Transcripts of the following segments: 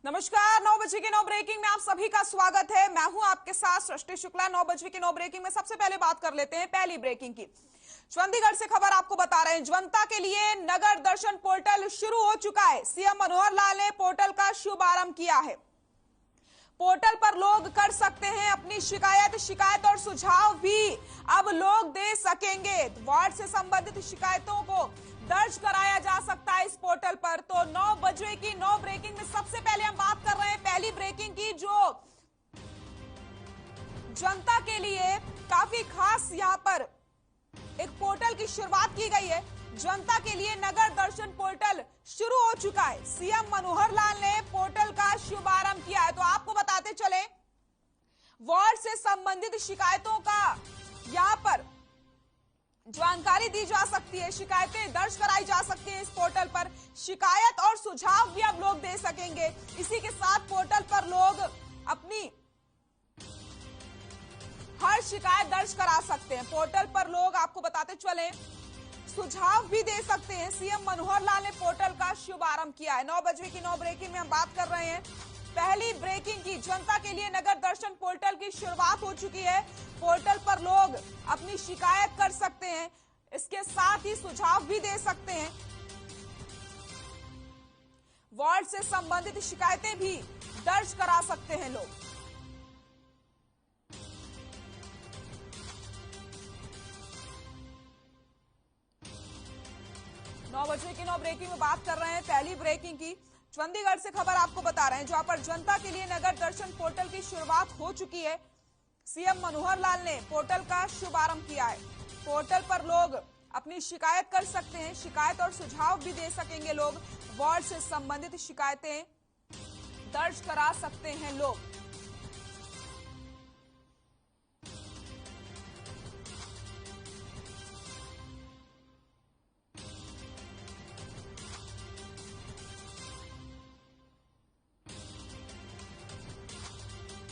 नमस्कार। 9 बजे की 9 ब्रेकिंग में आप सभी का स्वागत है। मैं हूं आपके साथ सृष्टि शुक्ला। 9 बजे की 9 ब्रेकिंग में सबसे पहले बात कर लेते हैं पहली ब्रेकिंग की। चंडीगढ़ से खबर आपको बता रहे हैं, जनता के लिए नगर दर्शन पोर्टल शुरू हो चुका है। सीएम मनोहर लाल ने पोर्टल का शुभारंभ किया है। पोर्टल पर लोग कर सकते हैं अपनी शिकायत और सुझाव भी अब लोग दे सकेंगे। वार्ड से संबंधित शिकायतों को दर्ज कराया जा सकता है इस पोर्टल पर। तो 9 बजे की 9 ब्रेकिंग में सबसे पहले हम बात कर रहे हैं पहली ब्रेकिंग की, जो जनता के लिए काफी खास यहां पर एक पोर्टल की शुरुआत की गई है। जनता के लिए नगर दर्शन पोर्टल शुरू हो चुका है। सीएम मनोहर लाल ने पोर्टल का शुभारंभ किया है। तो आपको बताते चले, वार्ड से संबंधित शिकायतों का यहां पर जानकारी दी जा सकती है, शिकायतें दर्ज कराई जा सकती है इस पोर्टल पर। शिकायत और सुझाव भी अब लोग दे सकेंगे। इसी के साथ पोर्टल पर लोग अपनी हर शिकायत दर्ज करा सकते हैं। पोर्टल पर लोग, आपको बताते चले, सुझाव भी दे सकते हैं। सीएम मनोहर लाल ने पोर्टल का शुभारंभ किया है। 9 बजे की 9 ब्रेकिंग में हम बात कर रहे हैं पहली ब्रेकिंग की। जनता के लिए नगर दर्शन पोर्टल की शुरुआत हो चुकी है। पोर्टल पर लोग अपनी शिकायत कर सकते हैं, इसके साथ ही सुझाव भी दे सकते हैं। वार्ड से संबंधित शिकायतें भी दर्ज करा सकते हैं लोग। 9 बजे की 9 ब्रेकिंग में बात कर रहे हैं पहली ब्रेकिंग की। चंडीगढ़ से खबर आपको बता रहे हैं, जहां पर जनता के लिए नगर दर्शन पोर्टल की शुरुआत हो चुकी है। सीएम मनोहर लाल ने पोर्टल का शुभारंभ किया है। पोर्टल पर लोग अपनी शिकायत कर सकते हैं, शिकायत और सुझाव भी दे सकेंगे लोग। वार्ड से संबंधित शिकायतें दर्ज करा सकते हैं लोग।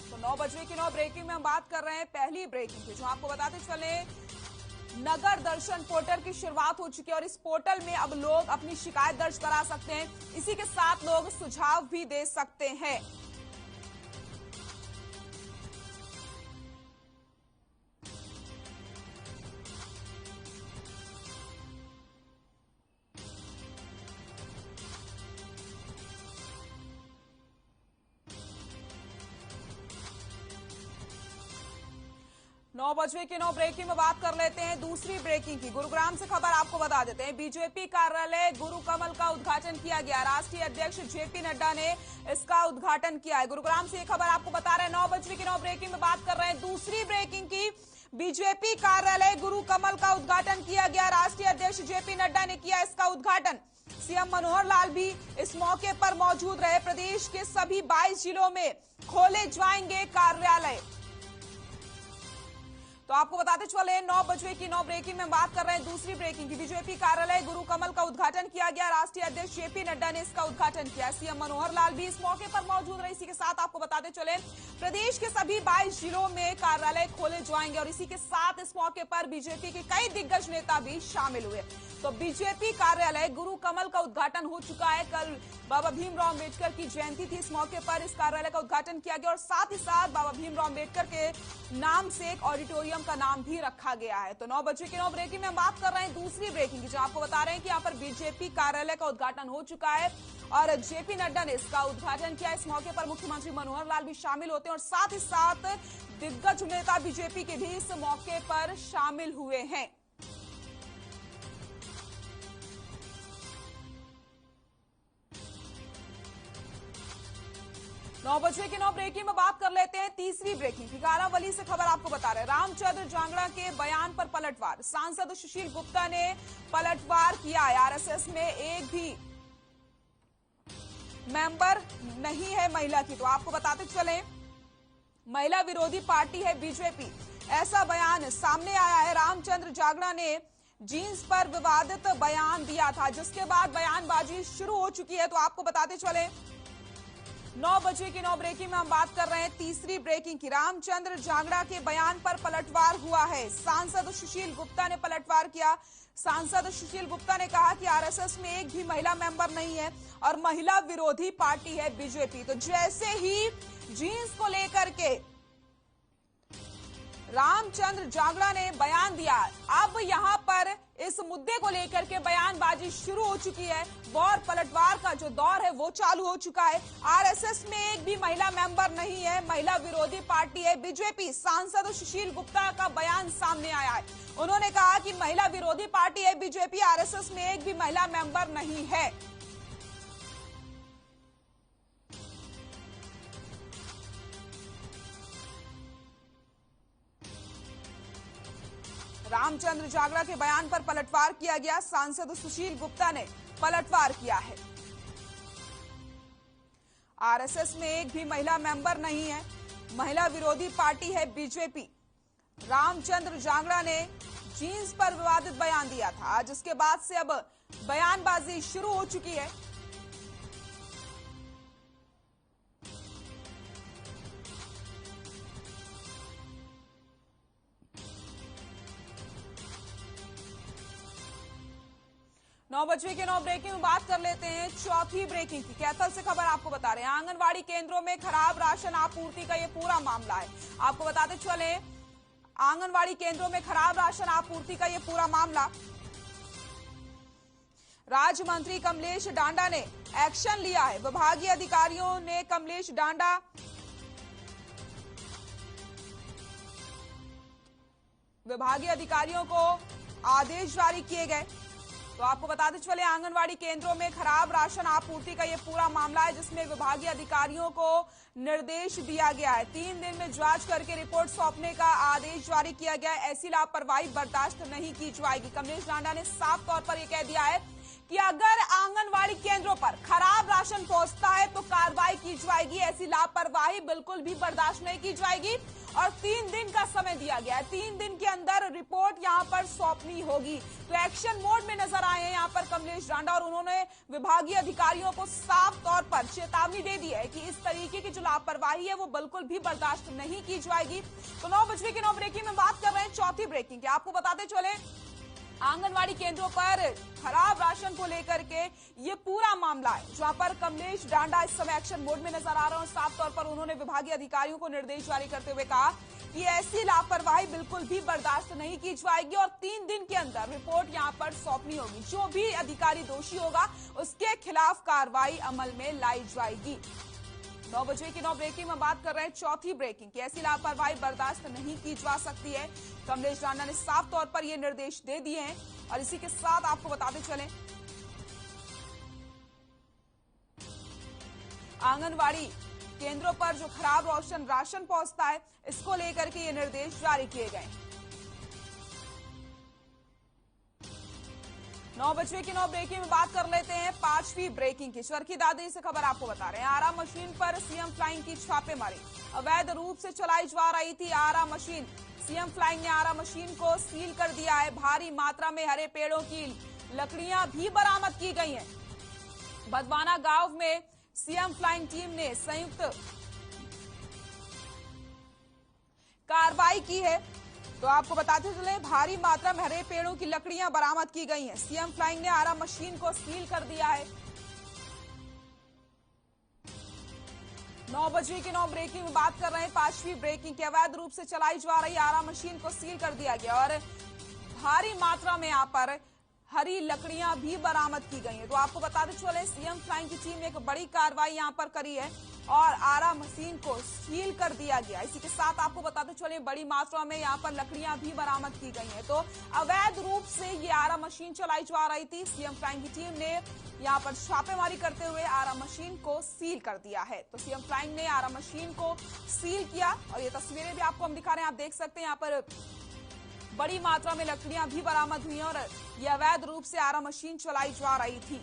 तो 9 बजे की 9 ब्रेकिंग में हम बात कर रहे हैं पहली ब्रेकिंग की, जो आपको बताते चले, नगर दर्शन पोर्टल की शुरुआत हो चुकी है और इस पोर्टल में अब लोग अपनी शिकायत दर्ज करा सकते हैं। इसी के साथ लोग सुझाव भी दे सकते हैं। नौ बजे की 9 ब्रेकिंग में बात कर लेते हैं दूसरी ब्रेकिंग की। गुरुग्राम से खबर आपको बता देते हैं, बीजेपी कार्यालय गुरु कमल का उद्घाटन किया गया। राष्ट्रीय अध्यक्ष जेपी नड्डा ने इसका उद्घाटन किया है। गुरुग्राम से ये खबर आपको बता रहे हैं। 9 बजे की 9 ब्रेकिंग में बात कर रहे हैं दूसरी ब्रेकिंग की। बीजेपी कार्यालय गुरु कमल का उद्घाटन किया गया। राष्ट्रीय अध्यक्ष जेपी नड्डा ने किया इसका उद्घाटन। सीएम मनोहर लाल भी इस मौके पर मौजूद रहे। प्रदेश के सभी 22 जिलों में खोले जाएंगे कार्यालय। तो आपको बताते चले, 9 बजे की 9 ब्रेकिंग में बात कर रहे हैं दूसरी ब्रेकिंग की। बीजेपी कार्यालय गुरु कमल का उद्घाटन किया गया। राष्ट्रीय अध्यक्ष जेपी नड्डा ने इसका उद्घाटन किया। सीएम मनोहर लाल भी इस मौके पर मौजूद रहे। इसी के साथ आपको बताते चले, प्रदेश के सभी 22 जिलों में कार्यालय खोले जाएंगे और इसी के साथ इस मौके पर बीजेपी के कई दिग्गज नेता भी शामिल हुए। तो बीजेपी कार्यालय गुरु कमल का उद्घाटन हो चुका है। कल बाबा भीमराव अम्बेडकर की जयंती थी। इस मौके पर इस कार्यालय का उद्घाटन किया गया और साथ ही साथ बाबा भीमराव अम्बेडकर के नाम से एक ऑडिटोरियम का नाम भी रखा गया है। तो 9 बजे की 9 ब्रेकिंग में हम बात कर रहे हैं दूसरी ब्रेकिंग की, जो आपको बता रहे हैं कि यहाँ पर बीजेपी कार्यालय का उद्घाटन हो चुका है और जेपी नड्डा ने इसका उद्घाटन किया। इस मौके पर मुख्यमंत्री मनोहर लाल भी शामिल होते हैं और साथ ही साथ दिग्गज नेता बीजेपी के भी इस मौके पर शामिल हुए हैं। नौ बजे की 9 ब्रेकिंग में बात कर लेते हैं तीसरी ब्रेकिंग की। कारावली से खबर आपको बता रहे हैं, रामचंद्र जांगड़ा के बयान पर पलटवार। सांसद सुशील गुप्ता ने पलटवार किया है। आरएसएस में एक भी मेंबर नहीं है महिला की। तो आपको बताते चले, महिला विरोधी पार्टी है बीजेपी, ऐसा बयान सामने आया है। रामचंद्र जांगड़ा ने जीन्स पर विवादित बयान दिया था, जिसके बाद बयानबाजी शुरू हो चुकी है। तो आपको बताते चले, 9 बजे की 9 ब्रेकिंग में हम बात कर रहे हैं तीसरी ब्रेकिंग की। रामचंद्र जांगड़ा के बयान पर पलटवार हुआ है। सांसद सुशील गुप्ता ने पलटवार किया। सांसद सुशील गुप्ता ने कहा कि आरएसएस में एक भी महिला मेंबर नहीं है और महिला विरोधी पार्टी है बीजेपी। तो जैसे ही जीन्स को लेकर के रामचंद्र जांगड़ा ने बयान दिया, अब यहां पर इस मुद्दे को लेकर के बयानबाजी शुरू हो चुकी है। और पलटवार का जो दौर है वो चालू हो चुका है। आरएसएस में एक भी महिला मेंबर नहीं है, महिला विरोधी पार्टी है बीजेपी। सांसद सुशील गुप्ता का बयान सामने आया है। उन्होंने कहा कि महिला विरोधी पार्टी है बीजेपी, आरएसएस में एक भी महिला मेंबर नहीं है। रामचंद्र जांगड़ा के बयान पर पलटवार किया गया। सांसद सुशील गुप्ता ने पलटवार किया है। आरएसएस में एक भी महिला मेंबर नहीं है, महिला विरोधी पार्टी है बीजेपी। रामचंद्र जांगड़ा ने जीन्स पर विवादित बयान दिया था, जिसके बाद से अब बयानबाजी शुरू हो चुकी है। नौ बजे के 9 ब्रेकिंग में बात कर लेते हैं चौथी ब्रेकिंग की। कैथल से खबर आपको बता रहे हैं, आंगनवाड़ी केंद्रों में खराब राशन आपूर्ति का ये पूरा मामला है। आपको बताते चले, आंगनवाड़ी केंद्रों में खराब राशन आपूर्ति का ये पूरा मामला। राज्य मंत्री कमलेश डांडा ने एक्शन लिया है। विभागीय अधिकारियों ने कमलेश डांडा विभागीय अधिकारियों को आदेश जारी किए गए। तो आपको बताते चले, आंगनवाड़ी केंद्रों में खराब राशन आपूर्ति का यह पूरा मामला है, जिसमें विभागीय अधिकारियों को निर्देश दिया गया है। 3 दिन में जांच करके रिपोर्ट सौंपने का आदेश जारी किया गया है। ऐसी लापरवाही बर्दाश्त नहीं की जाएगी। कमलेश डांडा ने साफ तौर पर यह कह दिया है कि अगर आंगनवाड़ी केंद्रों पर खराब राशन पहुंचता है तो कार्रवाई की जाएगी। ऐसी लापरवाही बिल्कुल भी बर्दाश्त नहीं की जाएगी और 3 दिन का समय दिया गया है। 3 दिन के अंदर रिपोर्ट यहां पर सौंपनी होगी। तो एक्शन मोड में नजर आए हैं यहां पर कमलेश डांडा, और उन्होंने विभागीय अधिकारियों को साफ तौर पर चेतावनी दे दी है कि इस तरीके की जो लापरवाही है वो बिल्कुल भी बर्दाश्त नहीं की जाएगी। तो 9 बजे के 9 ब्रेकिंग में बात कर रहे हैं चौथी ब्रेकिंग की। आपको बताते चले, आंगनवाड़ी केंद्रों पर खराब राशन को लेकर के ये पूरा मामला है, जहां पर कमलेश डांडा इस समय एक्शन मोड में नजर आ रहे हैं। साफ तौर पर उन्होंने विभागीय अधिकारियों को निर्देश जारी करते हुए कहा कि ऐसी लापरवाही बिल्कुल भी बर्दाश्त नहीं की जाएगी और 3 दिन के अंदर रिपोर्ट यहां पर सौंपनी होगी। जो भी अधिकारी दोषी होगा उसके खिलाफ कार्रवाई अमल में लाई जाएगी। 9 बजे की 9 ब्रेकिंग में बात कर रहे हैं चौथी ब्रेकिंग की। ऐसी लापरवाही बर्दाश्त नहीं की जा सकती है। कमलेश डांडा ने साफ तौर पर यह निर्देश दे दिए हैं। और इसी के साथ आपको बताते चलें, आंगनवाड़ी केंद्रों पर जो खराब राशन पहुंचता है, इसको लेकर के ये निर्देश जारी किए गए हैं। 9 बजे की 9 ब्रेकिंग में बात कर लेते हैं 5वीं ब्रेकिंग की। चरखी दादरी से खबर आपको बता रहे हैं, आरा मशीन पर सीएम फ्लाइंग की छापेमारी। अवैध रूप से चलाई जा रही थी आरा मशीन। सीएम फ्लाइंग ने आरा मशीन को सील कर दिया है। भारी मात्रा में हरे पेड़ों की लकड़ियां भी बरामद की गई हैं। बदवाना गांव में सीएम फ्लाइंग टीम ने संयुक्त कार्रवाई की है। तो आपको बताते चले, भारी मात्रा में हरे पेड़ों की लकड़ियां बरामद की गई हैं। सीएम फ्लाइंग ने आरा मशीन को सील कर दिया है। 9 बजे की 9 ब्रेकिंग में बात कर रहे हैं 5वीं ब्रेकिंग की। अवैध रूप से चलाई जा रही आरा मशीन को सील कर दिया गया और भारी मात्रा में यहां पर हरी लकड़ियां भी बरामद की गई हैं। तो आपको बताते चले, सीएम फ्लाइंग की टीम ने एक बड़ी कार्रवाई यहां पर करी है और आरा मशीन को सील कर दिया गया। इसी के साथ आपको बताते चले, बड़ी मात्रा में यहां पर लकड़ियां भी बरामद की गई हैं। तो अवैध रूप से ये आरा मशीन चलाई जा रही थी। सीएम फ्लाइंग की टीम ने यहां पर छापेमारी करते हुए आरा मशीन को सील कर दिया है। तो सीएम फ्लाइंग ने आरा मशीन को सील किया और ये तस्वीरें भी आपको हम दिखा रहे हैं। आप देख सकते हैं यहाँ पर बड़ी मात्रा में लकड़ियां भी बरामद हुई हैं और ये अवैध रूप से आरा मशीन चलाई जा रही थी।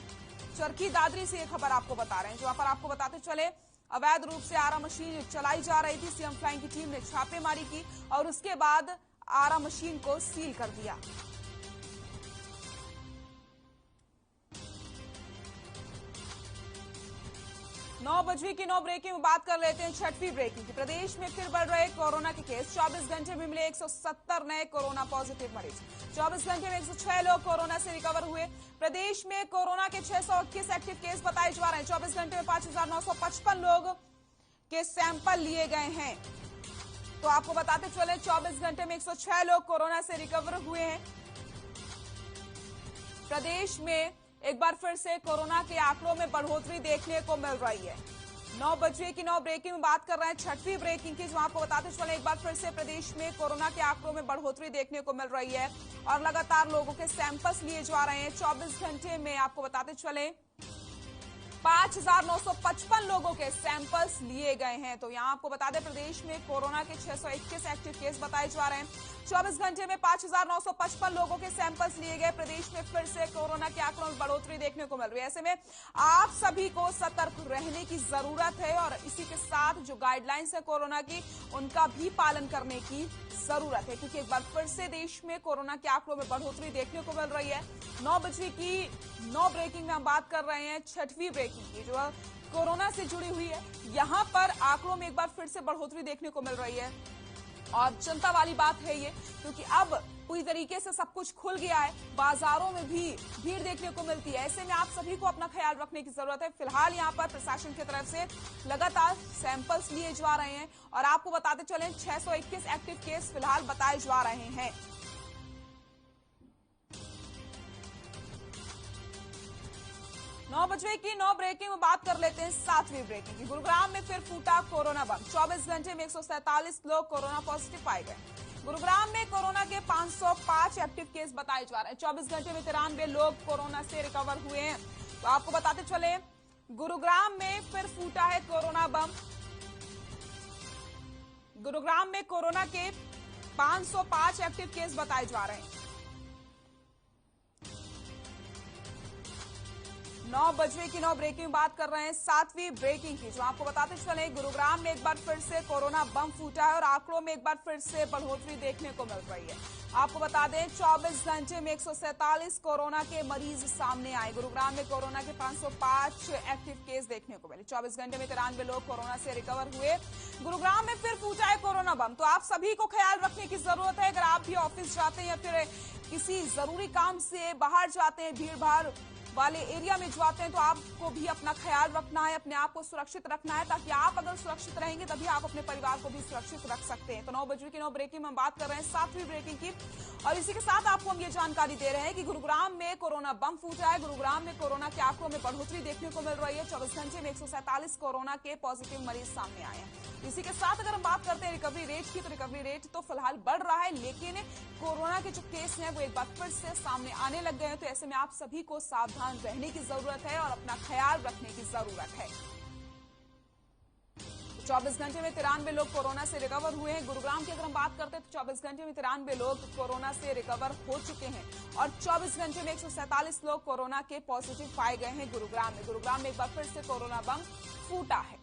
चरखी दादरी से ये खबर आपको बता रहे हैं, जहां पर आपको बताते चले, अवैध रूप से आरा मशीन चलाई जा रही थी। सीएम फ्लाइंग की टीम ने छापेमारी की और उसके बाद आरा मशीन को सील कर दिया। नौ बजे की 9 ब्रेकिंग में बात कर लेते हैं 6वीं ब्रेकिंग की। प्रदेश में फिर बढ़ रहे कोरोना के केस। 24 घंटे में मिले 170 नए कोरोना पॉजिटिव मरीज। 24 घंटे में 106 लोग कोरोना से रिकवर हुए। प्रदेश में कोरोना के 621 एक्टिव केस बताए जा रहे हैं। 24 घंटे में 5,955 लोग के सैंपल लिए गए हैं। तो आपको बताते चले 24 घंटे में 106 लोग कोरोना से रिकवर हुए हैं। प्रदेश में एक बार फिर से कोरोना के आंकड़ों में बढ़ोतरी देखने को मिल रही है। 9 बजे की 9 ब्रेकिंग में बात कर रहे हैं, छठवीं ब्रेकिंग की, जो आपको बताते चले एक बार फिर से प्रदेश में कोरोना के आंकड़ों में बढ़ोतरी देखने को मिल रही है और लगातार लोगों के सैंपल्स लिए जा रहे हैं। 24 घंटे में आपको बताते चले 5,955 लोगों के सैंपल्स लिए गए हैं। तो यहां आपको बता दें प्रदेश में कोरोना के 621 एक्टिव केस बताए जा रहे हैं। 24 घंटे में 5,955 लोगों के सैंपल्स लिए गए। प्रदेश में फिर से कोरोना के आंकड़ों में बढ़ोतरी देखने को मिल रही है। ऐसे में आप सभी को सतर्क रहने की जरूरत है और इसी के साथ जो गाइडलाइंस है कोरोना की, उनका भी पालन करने की जरूरत है, क्योंकि एक बार फिर से देश में कोरोना के आंकड़ों में बढ़ोतरी देखने को मिल रही है। 9 बजे की 9 ब्रेकिंग में हम बात कर रहे हैं, छठवीं ब्रेकिंग की, जो कोरोना से जुड़ी हुई है। यहां पर आंकड़ों में एक बार फिर से बढ़ोतरी देखने को मिल रही है और चिंता वाली बात है ये, क्योंकि अब पूरी तरीके से सब कुछ खुल गया है। बाजारों में भी भीड़ देखने को मिलती है। ऐसे में आप सभी को अपना ख्याल रखने की जरूरत है। फिलहाल यहाँ पर प्रशासन की तरफ से लगातार सैंपल्स लिए जा रहे हैं और आपको बताते चले 621 एक्टिव केस फिलहाल बताए जा रहे हैं। नौ बजे की 9 ब्रेकिंग में बात कर लेते हैं, 7वीं ब्रेकिंग की। गुरुग्राम में फिर फूटा कोरोना बम। 24 घंटे में 147 लोग कोरोना पॉजिटिव पाए गए। गुरुग्राम में कोरोना के 505 एक्टिव केस बताए जा रहे हैं। 24 घंटे में 93 लोग कोरोना से रिकवर हुए हैं। तो आपको बताते चले गुरुग्राम में फिर फूटा है कोरोना बम। गुरुग्राम में कोरोना के 505 एक्टिव केस बताए जा रहे हैं। 9 बजे की 9 ब्रेकिंग में बात कर रहे हैं, 7वीं ब्रेकिंग की, जो आपको बताते चले गुरुग्राम में एक बार फिर से कोरोना बम फूटा है और आंकड़ों में एक बार फिर से बढ़ोतरी देखने को मिल रही है। आपको बता दें 24 घंटे में 147 कोरोना के मरीज सामने आए। गुरुग्राम में कोरोना के 505 एक्टिव केस देखने को मिले। 24 घंटे में 93 लोग कोरोना से रिकवर हुए। गुरुग्राम में फिर फूटा है कोरोना बम। तो आप सभी को ख्याल रखने की जरूरत है। अगर आप भी ऑफिस जाते हैं या फिर किसी जरूरी काम से बाहर जाते हैं, भीड़ भाड़ वाले एरिया में जाते हैं, तो आपको भी अपना ख्याल रखना है, अपने आप को सुरक्षित रखना है, ताकि आप अगर सुरक्षित रहेंगे तभी आप अपने परिवार को भी सुरक्षित रख सकते हैं। तो 9 बजे की 9 ब्रेकिंग में हम बात कर रहे हैं, 7वीं ब्रेकिंग की, और इसी के साथ आपको हम ये जानकारी दे रहे हैं कि गुरुग्राम में कोरोना बम फूटा है। गुरुग्राम में कोरोना के आंकड़ों में बढ़ोतरी देखने को मिल रही है। 24 घंटे में 147 कोरोना के पॉजिटिव मरीज सामने आए हैं। इसी के साथ अगर हम बात करते हैं रिकवरी रेट की, तो रिकवरी रेट तो फिलहाल बढ़ रहा है, लेकिन कोरोना के जो केस हैं वो एक बार फिर से सामने आने लग गए हैं। तो ऐसे में आप सभी को सावधान रहने की जरूरत है और अपना ख्याल रखने की जरूरत है। 24 घंटे में 93 लोग कोरोना से रिकवर हुए हैं। गुरुग्राम की अगर हम बात करते हैं तो 24 घंटे में 93 लोग कोरोना से रिकवर हो चुके हैं और 24 घंटे में 147 लोग कोरोना के पॉजिटिव पाए गए हैं गुरुग्राम में। गुरुग्राम में एक बार फिर से कोरोना बम फूटा है।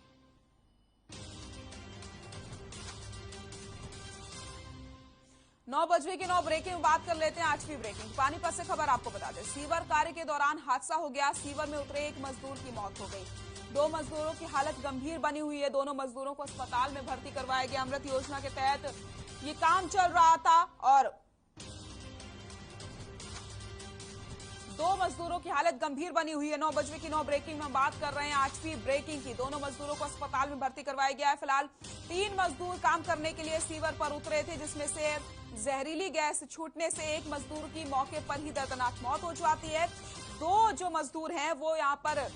नौ बजे की 9 ब्रेकिंग में बात कर लेते हैं, 8वीं ब्रेकिंग। पानीपत से खबर आपको बता दें, सीवर कार्य के दौरान हादसा हो गया। सीवर में उतरे एक मजदूर की मौत हो गई। 2 मजदूरों की हालत गंभीर बनी हुई है। दोनों मजदूरों को अस्पताल में भर्ती करवाया गया। अमृत योजना के तहत ये काम चल रहा था और 2 मजदूरों की हालत गंभीर बनी हुई है। 9 बजे की 9 ब्रेकिंग में हम बात कर रहे हैं, 8वीं ब्रेकिंग की। दोनों मजदूरों को अस्पताल में भर्ती करवाया गया है। फिलहाल 3 मजदूर काम करने के लिए सीवर पर उतरे थे, जिसमें से जहरीली गैस छूटने से एक मजदूर की मौके पर ही दर्दनाक मौत हो जाती है। 2 जो मजदूर हैं वो यहाँ पर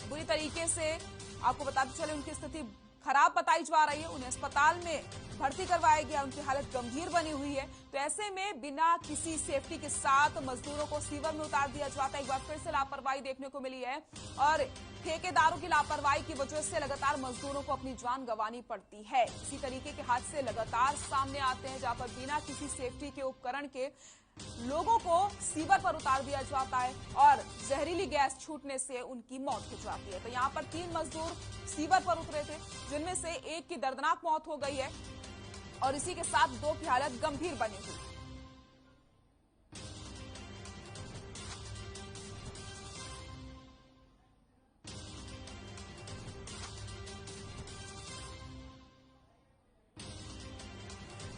बुरी तरीके से, आपको बताते चले, उनकी स्थिति खराब बताई जा रही है। उन्हें अस्पताल में भर्ती करवाया गया, उनकी हालत गंभीर बनी हुई है। तो ऐसे में बिना किसी सेफ्टी के साथ मजदूरों को सीवर में उतार दिया जाता है। एक बार फिर से लापरवाही देखने को मिली है और ठेकेदारों की लापरवाही की वजह से लगातार मजदूरों को अपनी जान गंवानी पड़ती है। इसी तरीके के हादसे लगातार सामने आते हैं, जहां पर बिना किसी सेफ्टी के उपकरण के लोगों को सीवर पर उतार दिया जाता है और जहरीली गैस छूटने से उनकी मौत हो जाती है। तो यहाँ पर 3 मजदूर सीवर पर उतरे थे, जिनमें से एक की दर्दनाक मौत हो गई है और इसी के साथ 2 की हालत गंभीर बनी हुई।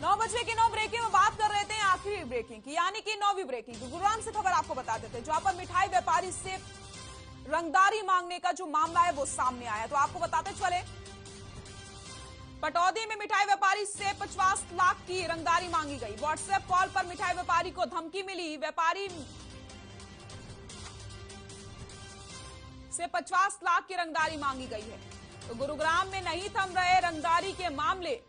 नौ बजे की 9 ब्रेकिंग में बात कर रहे थे, आखिरी ब्रेकिंग की, यानी कि 9वीं ब्रेकिंग की गुरुग्राम से खबर आपको बता देते हैं, जहां पर मिठाई व्यापारी से रंगदारी मांगने का जो मामला है वो सामने आया। तो आपको बताते चले, पटौदी में मिठाई व्यापारी से 50 लाख की रंगदारी मांगी गई। व्हाट्सएप कॉल पर मिठाई व्यापारी को धमकी मिली। व्यापारी से 50 लाख की रंगदारी मांगी गई है। तो गुरुग्राम में नहीं थम रहे रंगदारी के मामले।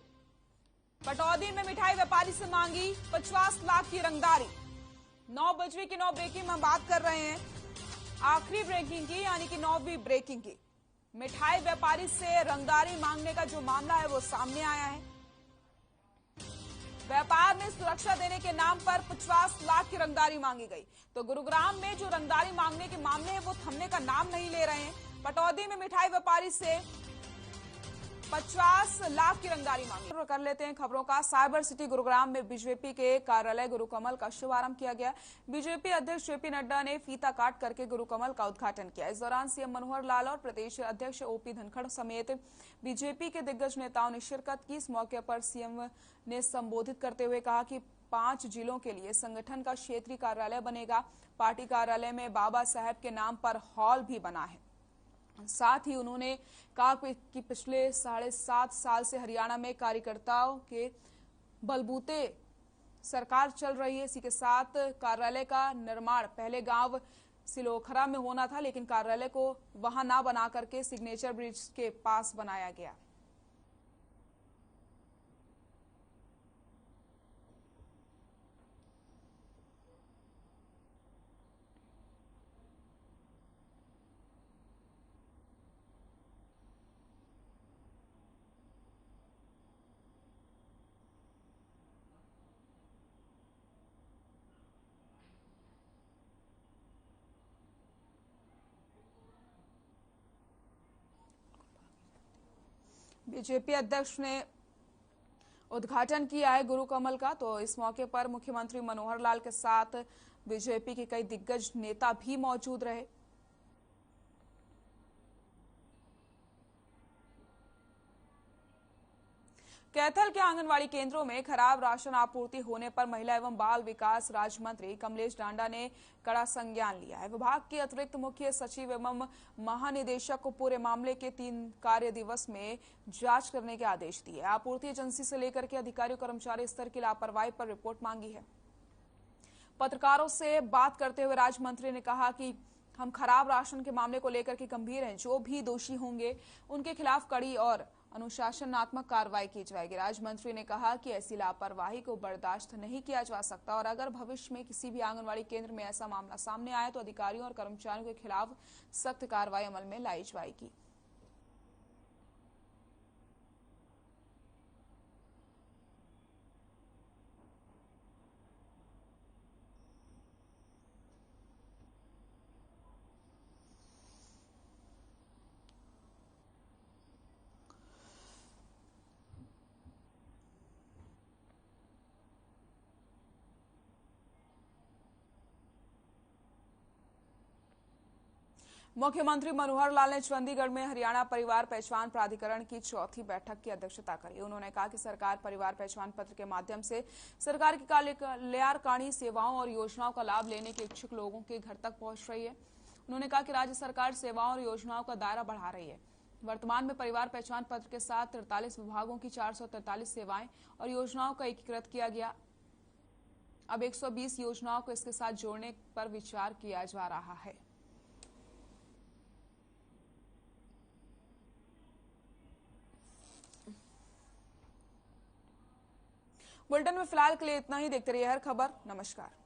पटौदी में मिठाई व्यापारी से मांगी 50 लाख की रंगदारी। 9 बजे की 9 ब्रेकिंग में हम बात कर रहे हैं, आखिरी ब्रेकिंग की, यानी कि 9वीं ब्रेकिंग की। मिठाई व्यापारी से रंगदारी मांगने का जो मामला है वो सामने आया है। व्यापार में सुरक्षा देने के नाम पर 50 लाख की रंगदारी मांगी गई। तो गुरुग्राम में जो रंगदारी मांगने के मामले हैं वो थमने का नाम नहीं ले रहे हैं। पटौदी में मिठाई व्यापारी से 50 लाख की रंगदारी मांगी। कर लेते हैं खबरों का। साइबर सिटी गुरुग्राम में बीजेपी के कार्यालय गुरुकमल का शुभारंभ किया गया। बीजेपी अध्यक्ष जेपी नड्डा ने फीता काट करके गुरुकमल का उद्घाटन किया। इस दौरान सीएम मनोहर लाल और प्रदेश अध्यक्ष ओपी धनखड़ समेत बीजेपी के दिग्गज नेताओं ने शिरकत की। इस मौके पर सीएम ने संबोधित करते हुए कहा कि 5 जिलों के लिए संगठन का क्षेत्रीय कार्यालय बनेगा। पार्टी कार्यालय में बाबा साहेब के नाम पर हॉल भी बना है। साथ ही उन्होंने कहा कि पिछले 7.5 साल से हरियाणा में कार्यकर्ताओं के बलबूते सरकार चल रही है। इसी के साथ कार्यालय का निर्माण पहले गांव सिलोखरा में होना था, लेकिन कार्यालय को वहां ना बना करके सिग्नेचर ब्रिज के पास बनाया गया। बीजेपी अध्यक्ष ने उद्घाटन किया है गुरुकमल का। तो इस मौके पर मुख्यमंत्री मनोहर लाल के साथ बीजेपी के कई दिग्गज नेता भी मौजूद रहे। कैथल के आंगनवाड़ी केंद्रों में खराब राशन आपूर्ति होने पर महिला एवं बाल विकास राज्य मंत्री कमलेश डांडा ने कड़ा संज्ञान लिया है। विभाग के अतिरिक्त मुख्य सचिव एवं महानिदेशक को पूरे मामले के 3 कार्य दिवस में जांच करने के आदेश दिए। आपूर्ति एजेंसी से लेकर के अधिकारियों कर्मचारी स्तर की लापरवाही पर रिपोर्ट मांगी है। पत्रकारों से बात करते हुए राज्य मंत्री ने कहा कि हम खराब राशन के मामले को लेकर के गंभीर हैं। जो भी दोषी होंगे उनके खिलाफ कड़ी और अनुशासनात्मक कार्रवाई की जाएगी। राज्य मंत्री ने कहा कि ऐसी लापरवाही को बर्दाश्त नहीं किया जा सकता और अगर भविष्य में किसी भी आंगनवाड़ी केंद्र में ऐसा मामला सामने आए तो अधिकारियों और कर्मचारियों के खिलाफ सख्त कार्रवाई अमल में लाई जाएगी। मुख्यमंत्री मनोहर लाल ने चंडीगढ़ में हरियाणा परिवार पहचान प्राधिकरण की 4थी बैठक की अध्यक्षता करी। उन्होंने कहा कि सरकार परिवार पहचान पत्र के माध्यम से सरकार की कल्याणकारी सेवाओं और योजनाओं का लाभ लेने के इच्छुक लोगों के घर तक पहुंच रही है। उन्होंने कहा कि राज्य सरकार सेवाओं और योजनाओं का दायरा बढ़ा रही है। वर्तमान में परिवार पहचान पत्र के साथ 43 विभागों की 443 सेवाएं और योजनाओं का एकीकृत किया गया। अब 120 योजनाओं को इसके साथ जोड़ने पर विचार किया जा रहा है। बुलेटिन में फिलहाल के लिए इतना ही। देखते रहिए हर खबर। नमस्कार।